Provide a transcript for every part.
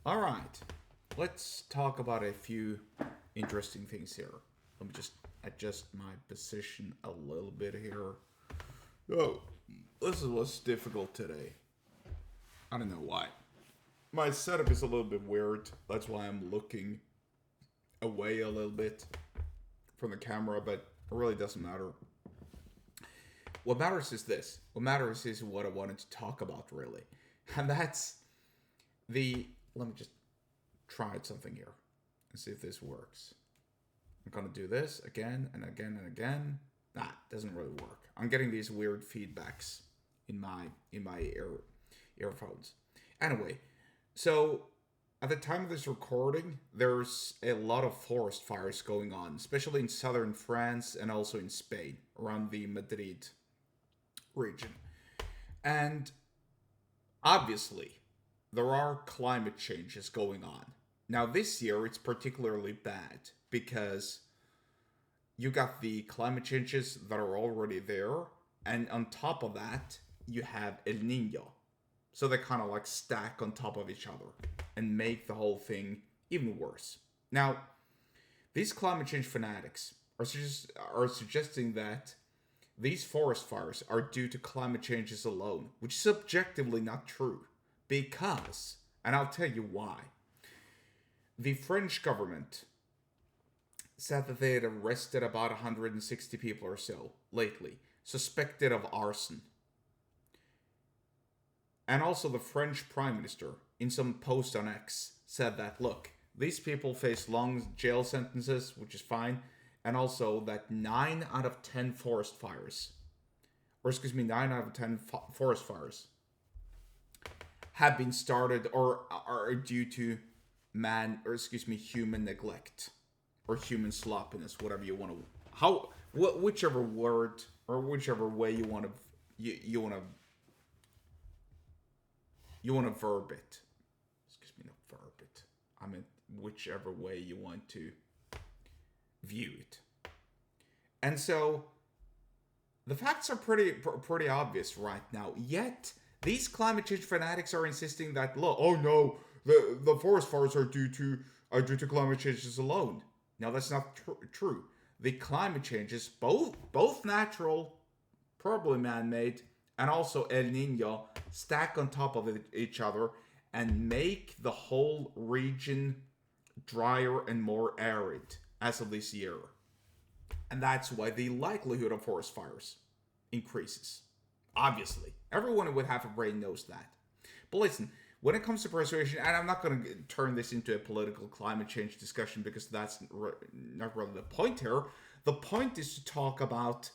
All right, let's talk about a few interesting things here. Let me just adjust my position a little bit here. Oh, this is what's difficult today. I don't know why. My setup is a little bit weird. That's why I'm looking away a little bit from the camera, but it really doesn't matter. What matters is this. What matters is what I wanted to talk about, really. And that's the. Let me just try something here and see if this works. I'm gonna do this again and again and again. Nah, it doesn't really work. I'm getting these weird feedbacks in my earphones. Anyway, so at the time of this recording, there's a lot of forest fires going on, especially in southern France and also in Spain, around the Madrid region. And obviously, there are climate changes going on. Now, this year, it's particularly bad because you got the climate changes that are already there, and on top of that, you have El Nino. So they kind of like stack on top of each other and make the whole thing even worse. Now, these climate change fanatics are suggesting that these forest fires are due to climate changes alone, which is objectively not true. Because, and I'll tell you why, the French government said that they had arrested about 160 people or so lately, suspected of arson. And also, the French Prime Minister, in some post on X, said that, look, these people face long jail sentences, which is fine, and also that 9 out of 10 forest fires, or excuse me, 9 out of 10 forest fires have been started or are due to human neglect or human sloppiness, whatever you want to, whichever word or whichever way you want to verb it. Excuse me, not verb it. I mean, whichever way you want to view it. And so the facts are pretty obvious right now. Yet these climate change fanatics are insisting that, look, oh no, the forest fires are due to climate changes alone. Now that's not true. The climate changes, both natural, probably man-made, and also El Nino, stack on top of each other and make the whole region drier and more arid as of this year. And that's why the likelihood of forest fires increases. Obviously, everyone with half a brain knows that. But listen, when it comes to persuasion, and I'm not going to turn this into a political climate change discussion because that's not really the point here. The point is to talk about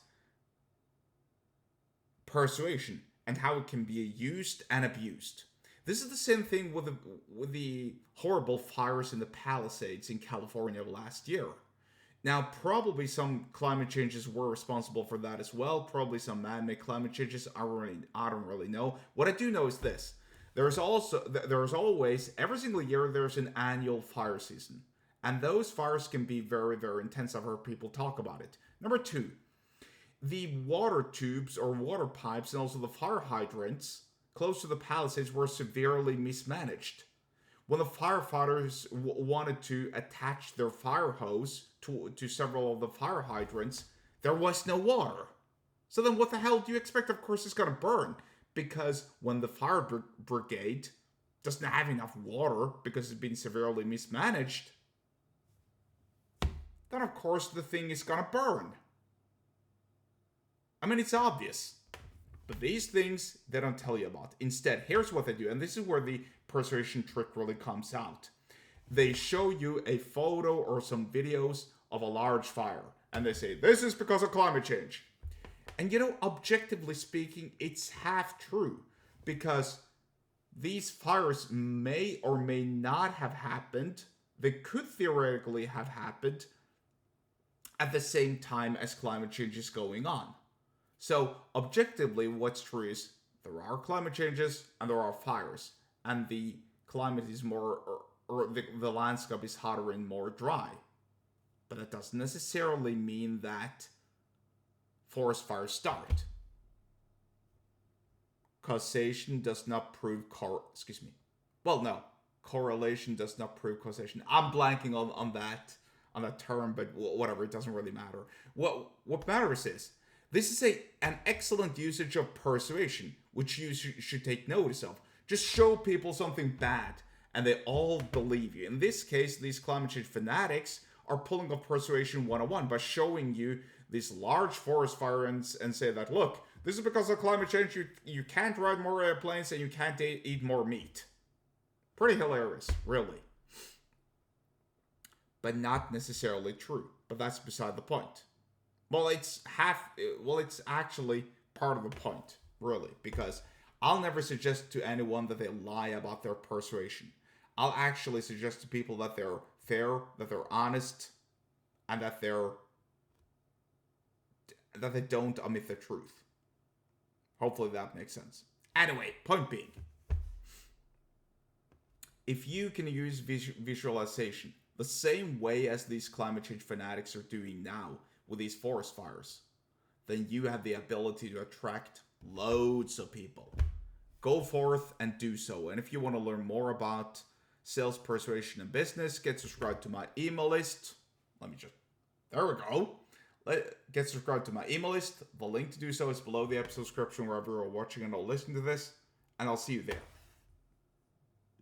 persuasion and how it can be used and abused. This is the same thing with the horrible fires in the Palisades in California last year. Now, probably some climate changes were responsible for that as well. Probably some man-made climate changes. I don't really know. What I do know is this: there's always every single year there's an annual fire season, and those fires can be very, very intense. I've heard people talk about it. Number two, the water tubes or water pipes and also the fire hydrants close to the Palisades were severely mismanaged. When the firefighters wanted to attach their fire hose to several of the fire hydrants, there was no water. So then what the hell do you expect? Of course it's going to burn. Because when the fire brigade doesn't have enough water because it's been severely mismanaged, then of course the thing is going to burn. I mean, it's obvious. But these things, they don't tell you about. Instead, here's what they do. And this is where the persuasion trick really comes out. They show you a photo or some videos of a large fire. And they say, this is because of climate change. And objectively speaking, it's half true. Because these fires may or may not have happened. They could theoretically have happened at the same time as climate change is going on. So, objectively, what's true is there are climate changes and there are fires. And the climate is more, or the landscape is hotter and more dry. But that doesn't necessarily mean that forest fires start. Causation does not prove Well, no. correlation does not prove causation. I'm blanking on that term, but whatever, it doesn't really matter. What matters is this is an excellent usage of persuasion, which you should take notice of. Just show people something bad, and they all believe you. In this case, these climate change fanatics are pulling off persuasion 101 by showing you this large forest fire and say that, look, this is because of climate change. You can't ride more airplanes and you can't eat more meat. Pretty hilarious, really. But not necessarily true. But that's beside the point. Well, it's actually part of the point, really, because I'll never suggest to anyone that they lie about their persuasion. I'll actually suggest to people that they're fair, that they're honest, and that they don't omit the truth. Hopefully that makes sense. Anyway, point being, if you can use visualization the same way as these climate change fanatics are doing now with these forest fires, then you have the ability to attract loads of people. Go forth and do so. And if you want to learn more about sales, persuasion, and business, get subscribed to my email list. There we go. Get subscribed to my email list. The link to do so is below the episode description wherever you're watching and or listening to this. And I'll see you there.